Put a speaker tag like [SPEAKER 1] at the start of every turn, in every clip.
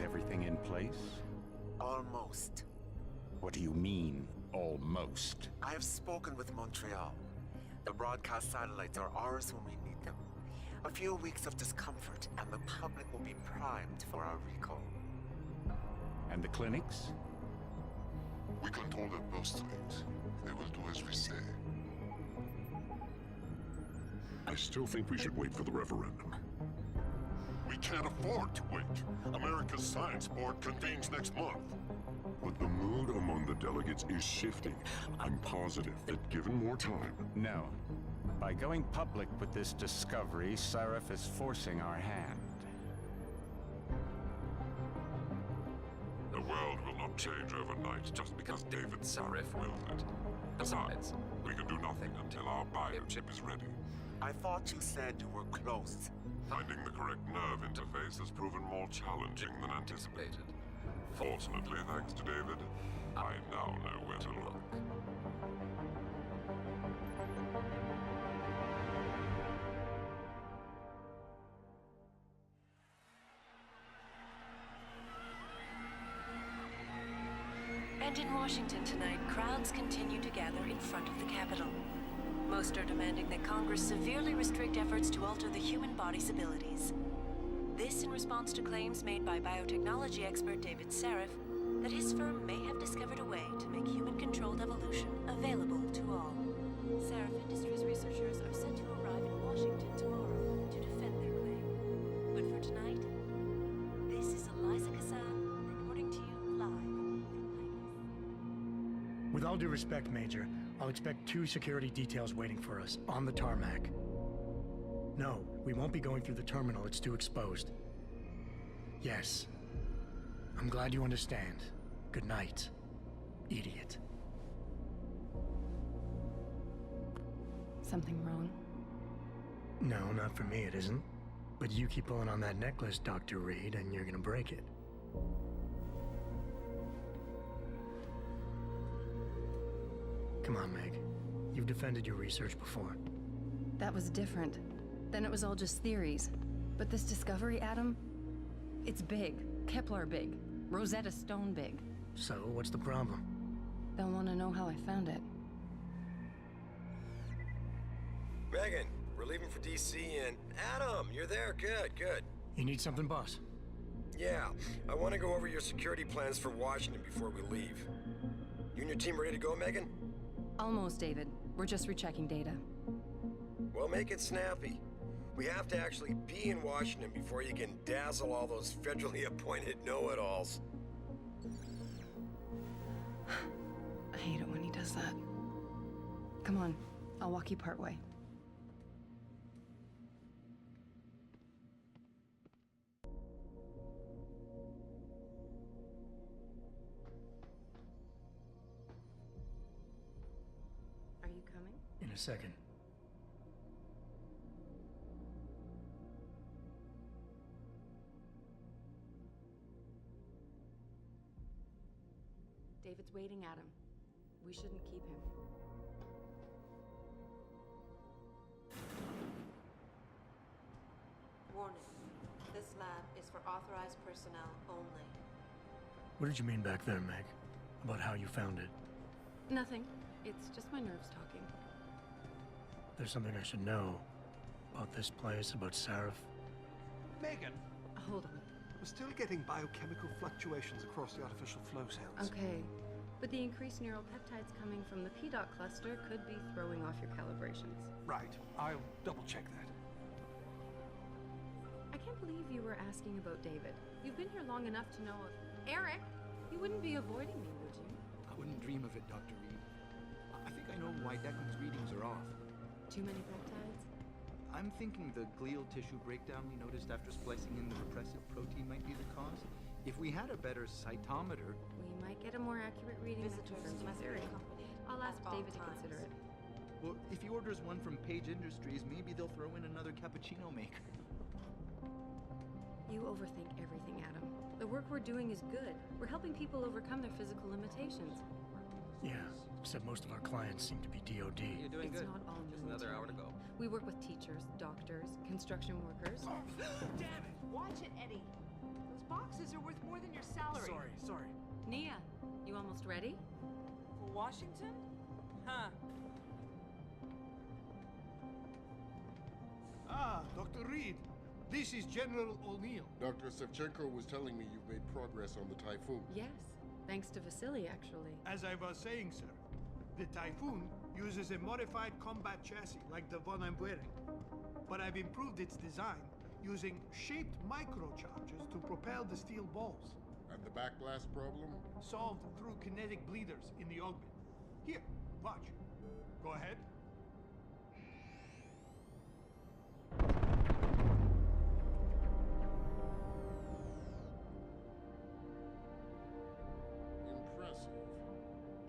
[SPEAKER 1] everything in place?
[SPEAKER 2] Almost.
[SPEAKER 1] What do you mean, almost?
[SPEAKER 2] I have spoken with Montreal. The broadcast satellites are ours when we need them. A few weeks of discomfort, and the public will be primed for our recall.
[SPEAKER 1] And the clinics?
[SPEAKER 3] We control their birth rate. They will do as we say.
[SPEAKER 4] I still think we should wait for the referendum.
[SPEAKER 3] We can't afford to wait. America's Science Board convenes next month.
[SPEAKER 4] But the mood among the delegates is shifting. I'm positive that given more time...
[SPEAKER 1] No. By going public with this discovery, Sarif is forcing our hand.
[SPEAKER 3] The world will not change overnight just because David Sarif wills it. Besides, we can do nothing until our biochip is ready.
[SPEAKER 2] I thought you said you were close.
[SPEAKER 3] Finding the correct nerve interface has proven more challenging than anticipated. Fortunately, thanks to David, I now know where to look.
[SPEAKER 5] And in Washington tonight, crowds continue to gather in front of the Capitol. Most are demanding that Congress severely restrict efforts to alter the human body's abilities. This in response to claims made by biotechnology expert David Sarif that his firm may have discovered a way to make human-controlled evolution available to all. Sarif Industries researchers are set to arrive in Washington tomorrow to defend their claim. But for tonight, this is Eliza Kassan reporting to you live from Vegas.
[SPEAKER 6] With all due respect, Major, I'll expect 2 security details waiting for us on the tarmac. No, we won't be going through the terminal. It's too exposed. Yes. I'm glad you understand. Good night, idiot.
[SPEAKER 7] Something wrong?
[SPEAKER 6] No, not for me it isn't. But you keep pulling on that necklace, Dr. Reed, and you're gonna break it. Come on, Meg. You've defended your research before.
[SPEAKER 7] That was different. Then it was all just theories. But this discovery, Adam, it's big. Kepler big. Rosetta Stone big.
[SPEAKER 6] So, what's the problem?
[SPEAKER 7] They'll want to know how I found it.
[SPEAKER 8] Megan, we're leaving for DC and... Adam, you're there. Good, good.
[SPEAKER 6] You need something, boss?
[SPEAKER 8] Yeah, I want to go over your security plans for Washington before we leave. You and your team ready to go, Megan?
[SPEAKER 7] Almost, David. We're just rechecking data.
[SPEAKER 8] Well, make it snappy. We have to actually be in Washington before you can dazzle all those federally appointed know-it-alls.
[SPEAKER 7] I hate it when he does that. Come on, I'll walk you part way. Are you coming?
[SPEAKER 6] In a second.
[SPEAKER 7] David's waiting, Adam. We shouldn't keep him.
[SPEAKER 9] Warning. This lab is for authorized personnel only.
[SPEAKER 6] What did you mean back there, Meg? About how you found it?
[SPEAKER 7] Nothing. It's just my nerves talking.
[SPEAKER 6] There's something I should know. About this place, about Sarif.
[SPEAKER 10] Megan!
[SPEAKER 7] Hold on.
[SPEAKER 10] We're still getting biochemical fluctuations across the artificial flow cells.
[SPEAKER 7] Okay. But the increased neural peptides coming from the PDOT cluster could be throwing off your calibrations.
[SPEAKER 10] Right. I'll double-check that.
[SPEAKER 7] I can't believe you were asking about David. You've been here long enough to know... Eric! You wouldn't be avoiding me, would you?
[SPEAKER 11] I wouldn't dream of it, Dr. Reed. I think I know why Declan's readings are off.
[SPEAKER 7] Too many peptides?
[SPEAKER 11] I'm thinking the glial tissue breakdown we noticed after splicing in the repressive protein might be the cause. If we had a better cytometer...
[SPEAKER 7] We might get a more accurate reading that confirms your theory. I'll ask David to consider it.
[SPEAKER 11] Well, if he orders one from Page Industries, maybe they'll throw in another cappuccino maker.
[SPEAKER 7] You overthink everything, Adam. The work we're doing is good. We're helping people overcome their physical limitations.
[SPEAKER 6] Yeah, except most of our clients seem to be DOD.
[SPEAKER 12] You're doing
[SPEAKER 7] It's
[SPEAKER 12] good.
[SPEAKER 7] not all
[SPEAKER 12] Just another hour to go.
[SPEAKER 7] We work with teachers, doctors, construction workers.
[SPEAKER 12] Damn it!
[SPEAKER 9] Watch it, Eddie. Those
[SPEAKER 12] boxes are worth more than your salary.
[SPEAKER 10] Sorry.
[SPEAKER 7] Nia, you almost ready?
[SPEAKER 12] For Washington? Huh.
[SPEAKER 10] Ah, Dr. Reed. This is General O'Neill.
[SPEAKER 13] Dr. Sevchenko was telling me you've made progress on the Typhoon.
[SPEAKER 7] Yes, thanks to Vasily, actually.
[SPEAKER 10] As I was saying, sir, the Typhoon uses a modified combat chassis like the one I'm wearing. But I've improved its design using shaped microcharges to propel the steel balls.
[SPEAKER 13] And the backblast problem?
[SPEAKER 10] Solved through kinetic bleeders in the augment. Here, watch. Go ahead.
[SPEAKER 13] Impressive.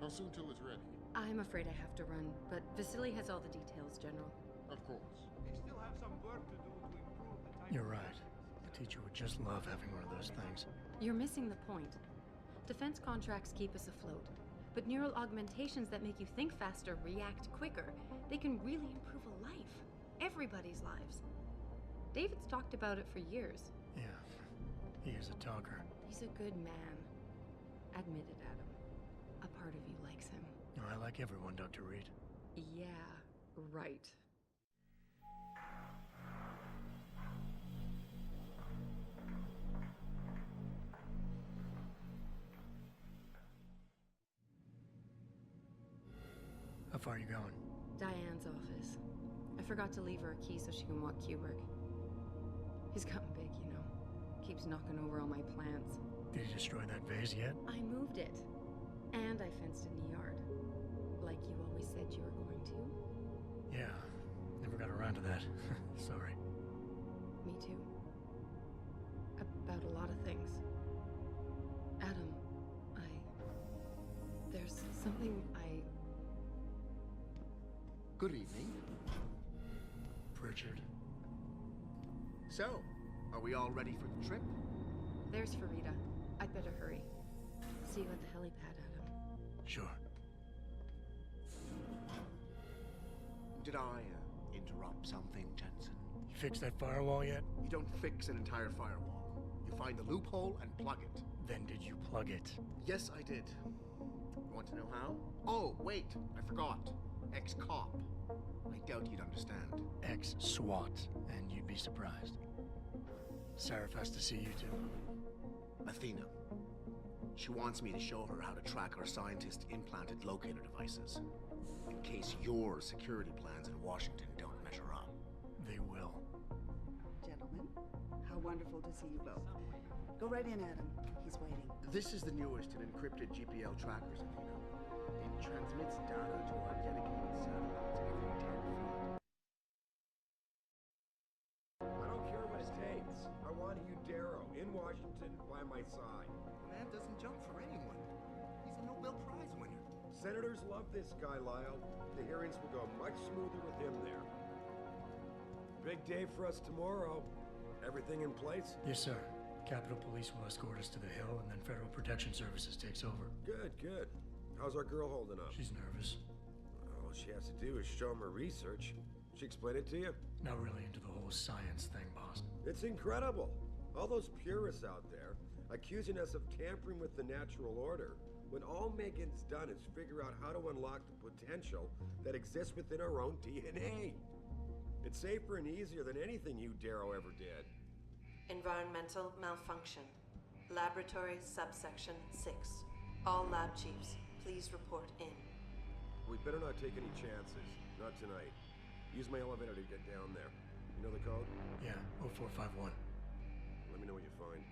[SPEAKER 13] How soon till it's ready?
[SPEAKER 7] I'm afraid I have to run, but Vasily has all the details, General.
[SPEAKER 13] Of course.
[SPEAKER 10] We still have some work to do to improve the Typhoon.
[SPEAKER 6] You're right. The teacher would just love having one of those things.
[SPEAKER 7] You're missing the point. Defense contracts keep us afloat, but neural augmentations that make you think faster, react quicker, they can really improve a life. Everybody's lives. David's talked about it for years.
[SPEAKER 6] Yeah, he is a talker.
[SPEAKER 7] He's a good man. Admit it, Adam. A part of you likes him.
[SPEAKER 6] I like everyone, Dr. Reed.
[SPEAKER 7] Yeah, right.
[SPEAKER 6] How far are you going?
[SPEAKER 7] Diane's office. I forgot to leave her a key so she can walk Kubrick. He's gotten big, you know. Keeps knocking over all my plants.
[SPEAKER 6] Did you destroy that vase yet?
[SPEAKER 7] I moved it. And I fenced in the yard. Like you always said you were going to.
[SPEAKER 6] Yeah, never got around to that. Sorry.
[SPEAKER 7] Me too. About a lot of things. Adam, there's something
[SPEAKER 14] Good evening.
[SPEAKER 6] Pritchard.
[SPEAKER 14] So, are we all ready for the trip?
[SPEAKER 7] There's Farida. I'd better hurry. See you at the helipad, Adam.
[SPEAKER 6] Sure.
[SPEAKER 14] Did I interrupt something, Jensen?
[SPEAKER 6] You fixed that firewall yet?
[SPEAKER 14] You don't fix an entire firewall. You find the loophole and plug it.
[SPEAKER 6] Then did you plug it?
[SPEAKER 14] Yes, I did. You want to know how? Oh, wait, I forgot. Ex-cop. I doubt you'd understand.
[SPEAKER 6] Ex-SWAT, and you'd be surprised. Sarif has to see you too.
[SPEAKER 14] Athena. She wants me to show her how to track our scientist-implanted locator devices. In case your security plans in Washington don't measure up.
[SPEAKER 6] They will.
[SPEAKER 15] Gentlemen, how wonderful to see you both. Go right in, Adam. He's waiting.
[SPEAKER 14] This is the newest in encrypted GPL trackers, Athena. It transmits data to our dedicated satellites every 10 feet.
[SPEAKER 8] I don't care what it takes. I want you, Darrow, in Washington by my side.
[SPEAKER 14] The man doesn't jump for anyone. He's a Nobel Prize winner.
[SPEAKER 8] Senators love this guy, Lyle. The hearings will go much smoother with him there. Big day for us tomorrow. Everything in place?
[SPEAKER 6] Yes, sir. Capitol Police will escort us to the Hill, and then Federal Protection Services takes over.
[SPEAKER 8] Good, good. How's our girl holding up?
[SPEAKER 6] She's nervous.
[SPEAKER 8] All she has to do is show him her research. She explain it to you?
[SPEAKER 6] Not really into the whole science thing, boss.
[SPEAKER 8] It's incredible. All those purists out there accusing us of tampering with the natural order, when all Megan's done is figure out how to unlock the potential that exists within our own DNA. It's safer and easier than anything you, Darrow, ever did.
[SPEAKER 9] Environmental malfunction. Laboratory subsection 6. All lab chiefs, please report in.
[SPEAKER 8] We better not take any chances. Not tonight. Use my elevator to get down there. You know the code?
[SPEAKER 6] Yeah, 0451.
[SPEAKER 8] Let me know what you find.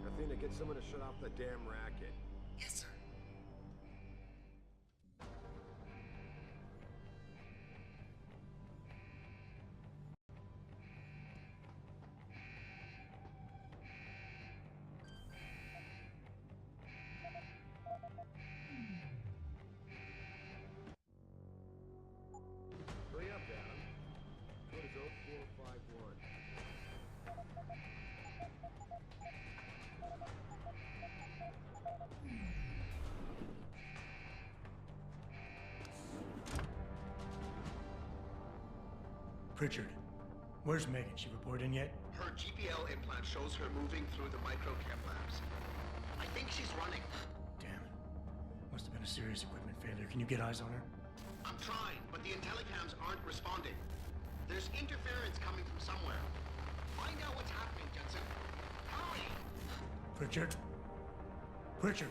[SPEAKER 8] Athena, get someone to shut off the damn racket.
[SPEAKER 14] Yes, sir.
[SPEAKER 8] Hurry up, Adam. Code is 0451.
[SPEAKER 6] Pritchard, Where's Megan? She report in yet?
[SPEAKER 14] Her GPL implant shows her moving through the microchem labs. I think she's running.
[SPEAKER 6] Damn it. Must have been a serious equipment failure. Can you get eyes on her?
[SPEAKER 14] I'm trying, but the intellicams aren't responding. There's interference coming from somewhere. Find out what's happening, Jensen. Hurry!
[SPEAKER 6] Pritchard? Pritchard!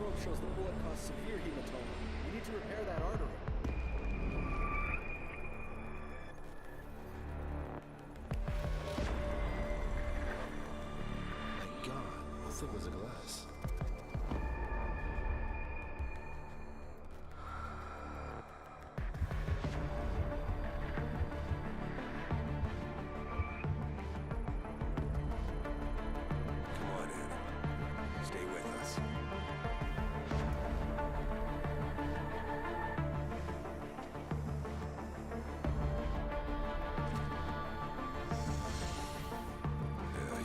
[SPEAKER 16] probe shows the bullet caused severe hematoma. We need to repair that artery.
[SPEAKER 14] My God, how thick was the glass?
[SPEAKER 17] Come on, Adam. Stay with us.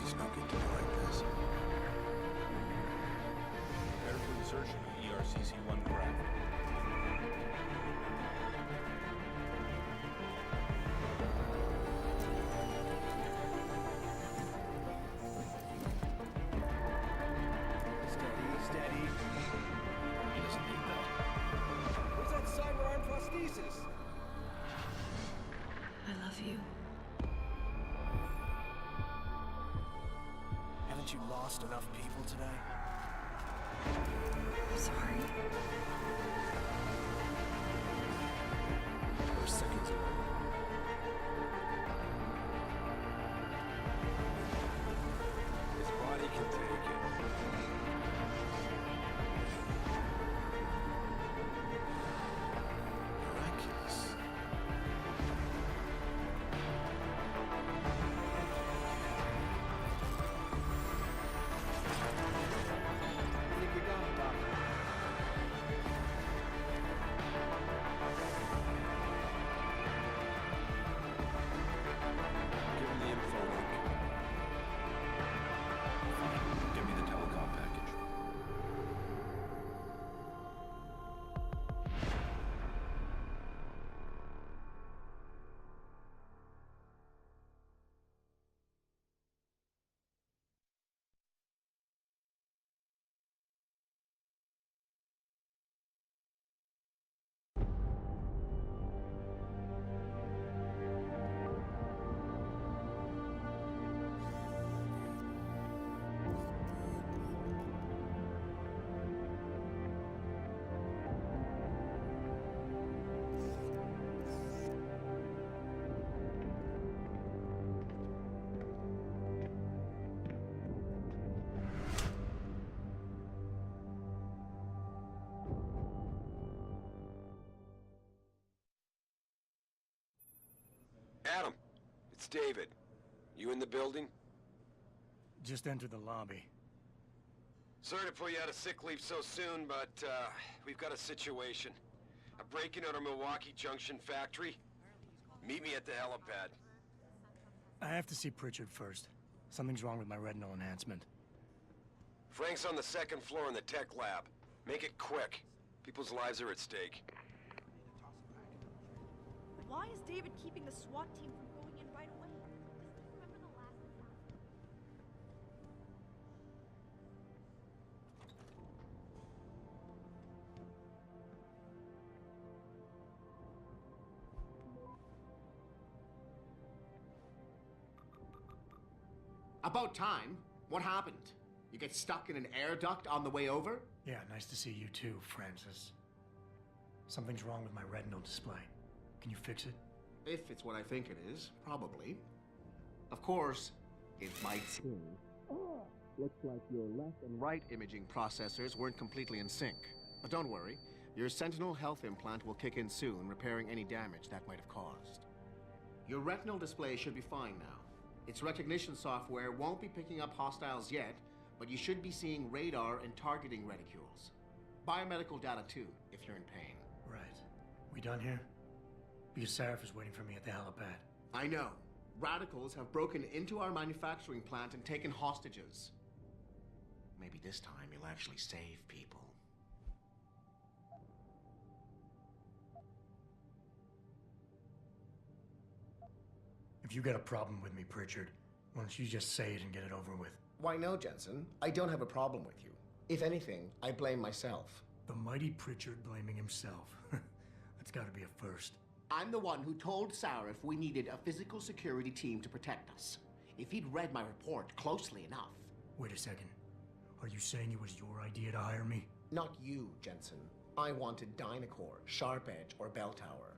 [SPEAKER 17] He's not getting like this.
[SPEAKER 18] Prepare for insertion of ERCC-1 craft.
[SPEAKER 16] Steady.
[SPEAKER 18] He doesn't need that.
[SPEAKER 16] Where's that cyber arm prosthesis?
[SPEAKER 5] I love you.
[SPEAKER 16] Haven't you lost enough people today?
[SPEAKER 5] I'm sorry.
[SPEAKER 14] We're seconds away.
[SPEAKER 17] His body can take it.
[SPEAKER 14] Miraculous.
[SPEAKER 16] I think we got it, Doctor.
[SPEAKER 17] Give him the info link.
[SPEAKER 18] Fine. Give me the telecom package.
[SPEAKER 17] Adam, it's David. You in the building?
[SPEAKER 6] Just enter the lobby.
[SPEAKER 17] Sorry to pull you out of sick leave so soon, but we've got a situation. A break-in at our Milwaukee Junction factory. Meet me at the helipad.
[SPEAKER 6] I have to see Pritchard first. Something's wrong with my retinal enhancement.
[SPEAKER 17] Frank's on the second floor in the tech lab. Make it quick. People's lives are at stake.
[SPEAKER 12] Why is David keeping the SWAT team from going in right away? Doesn't he remember the last disaster?
[SPEAKER 14] About time. What happened? You get stuck in an air duct on the way over?
[SPEAKER 6] Yeah, nice to see you too, Francis. Something's wrong with my retinal display. Can you fix it?
[SPEAKER 14] If it's what I think it is, probably. Of course, it might seem. Looks like your left and right imaging processors weren't completely in sync. But don't worry, your Sentinel health implant will kick in soon, repairing any damage that might have caused. Your retinal display should be fine now. Its recognition software won't be picking up hostiles yet, but you should be seeing radar and targeting reticules. Biomedical data too, if you're in pain.
[SPEAKER 6] Right. We done here? Because Sarif is waiting for me at the helipad.
[SPEAKER 14] I know. Radicals have broken into our manufacturing plant and taken hostages. Maybe this time you'll actually save people.
[SPEAKER 6] If you got a problem with me, Pritchard, why don't you just say it and get it over with?
[SPEAKER 14] Why no, Jensen. I don't have a problem with you. If anything, I blame myself.
[SPEAKER 6] The mighty Pritchard blaming himself. That's gotta be a first.
[SPEAKER 14] I'm the one who told Sarif we needed a physical security team to protect us. If he'd read my report closely enough.
[SPEAKER 6] Wait a second. Are you saying it was your idea to hire me?
[SPEAKER 14] Not you, Jensen. I wanted Dynacore, Sharp Edge, or Bell Tower.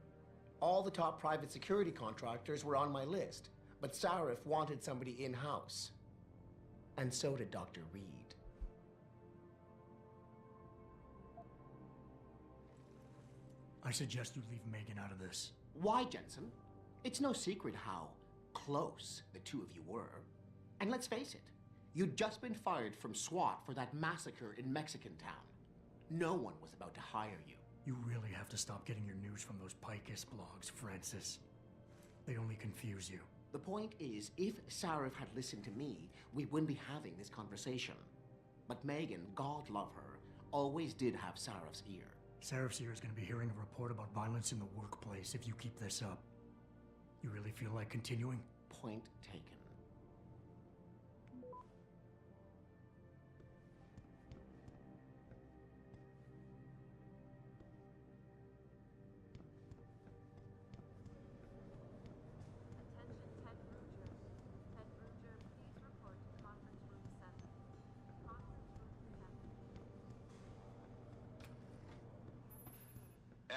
[SPEAKER 14] All the top private security contractors were on my list, but Sarif wanted somebody in-house. And so did Dr. Reed.
[SPEAKER 6] I suggest you leave Megan out of this.
[SPEAKER 14] Why, Jensen? It's no secret how close the two of you were. And let's face it, you'd just been fired from SWAT for that massacre in Mexican town. No one was about to hire you.
[SPEAKER 6] You really have to stop getting your news from those Picus blogs, Francis. They only confuse you.
[SPEAKER 14] The point is, if Sarif had listened to me, we wouldn't be having this conversation. But Megan, God love her, always did have Sarif's ear.
[SPEAKER 6] Sarif's ear is going to be hearing a report about violence in the workplace if you keep this up. You really feel like continuing?
[SPEAKER 14] Point taken.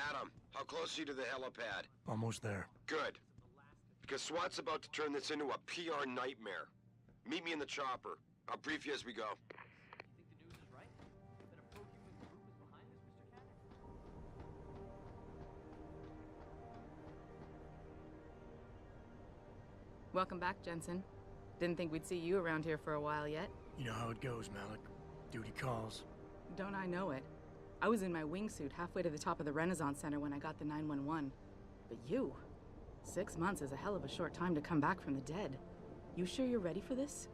[SPEAKER 17] Adam, how close are you to the helipad?
[SPEAKER 6] Almost there.
[SPEAKER 17] Good. Because SWAT's about to turn this into a PR nightmare. Meet me in the chopper. I'll brief you as we go.
[SPEAKER 19] Welcome back, Jensen. Didn't think we'd see you around here for a while yet.
[SPEAKER 6] You know how it goes, Malik. Duty calls.
[SPEAKER 19] Don't I know it? I was in my wingsuit halfway to the top of the Renaissance Center when I got the 911. But you? 6 months is a hell of a short time to come back from the dead. You sure you're ready for this?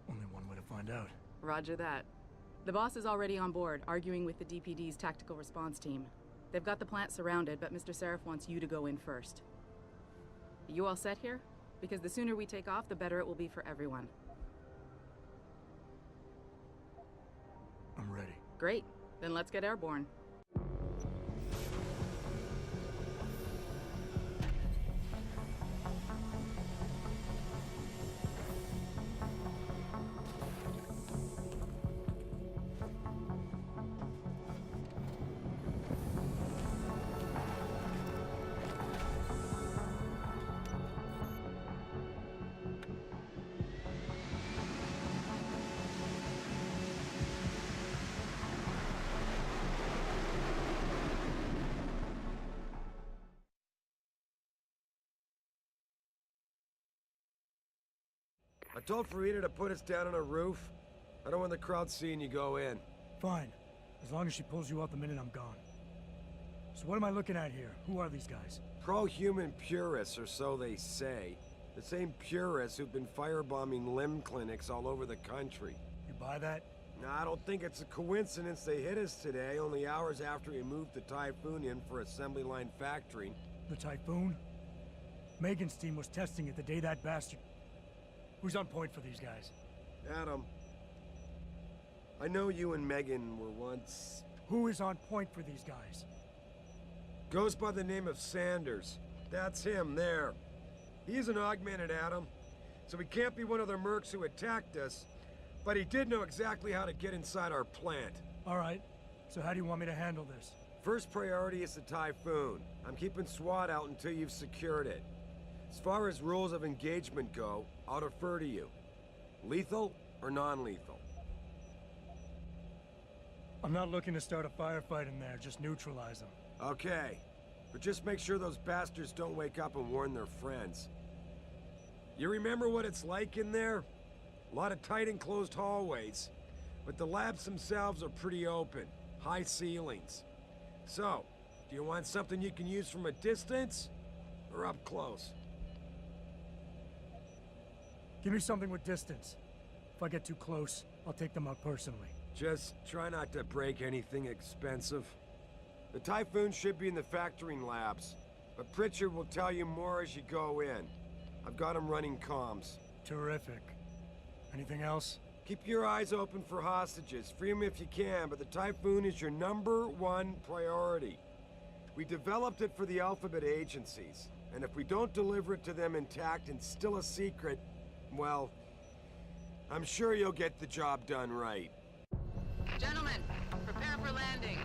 [SPEAKER 6] Only one way to find out.
[SPEAKER 19] Roger that. The boss is already on board, arguing with the DPD's tactical response team. They've got the plant surrounded, but Mr. Sarif wants you to go in first. You all set here? Because the sooner we take off, the better it will be for everyone.
[SPEAKER 6] I'm ready.
[SPEAKER 19] Great. Then let's get airborne.
[SPEAKER 8] I told Farida to put us down on a roof. I don't want the crowd seeing you go in.
[SPEAKER 6] Fine. As long as she pulls you out the minute I'm gone. So what am I looking at here? Who are these guys?
[SPEAKER 8] Pro-human purists, or so they say. The same purists who've been firebombing limb clinics all over the country.
[SPEAKER 6] You buy that?
[SPEAKER 8] I don't think it's a coincidence they hit us today, only hours after we moved the Typhoon in for assembly line factory.
[SPEAKER 6] The Typhoon? Megan's team was testing it the day that bastard... Who's on point for these guys?
[SPEAKER 8] Adam. I know you and Megan were once...
[SPEAKER 6] Who is on point for these guys?
[SPEAKER 8] Goes by the name of Sanders. That's him, there. He's an augmented Adam, so he can't be one of the mercs who attacked us, but he did know exactly how to get inside our plant.
[SPEAKER 6] All right. So how do you want me to handle this?
[SPEAKER 8] First priority is the Typhoon. I'm keeping SWAT out until you've secured it. As far as rules of engagement go, I'll defer to you. Lethal or non-lethal?
[SPEAKER 6] I'm not looking to start a firefight in there, just neutralize them.
[SPEAKER 8] Okay, but just make sure those bastards don't wake up and warn their friends. You remember what it's like in there? A lot of tight enclosed hallways, but the labs themselves are pretty open, high ceilings. So, do you want something you can use from a distance, or up close?
[SPEAKER 6] Give me something with distance. If I get too close, I'll take them out personally.
[SPEAKER 8] Just try not to break anything expensive. The Typhoon should be in the factoring labs, but Pritchard will tell you more as you go in. I've got him running comms.
[SPEAKER 6] Terrific. Anything else?
[SPEAKER 8] Keep your eyes open for hostages. Free them if you can, but the Typhoon is your #1 priority. We developed it for the Alphabet agencies, and if we don't deliver it to them intact and still a secret, well, I'm sure you'll get the job done right.
[SPEAKER 19] Gentlemen, prepare for landing.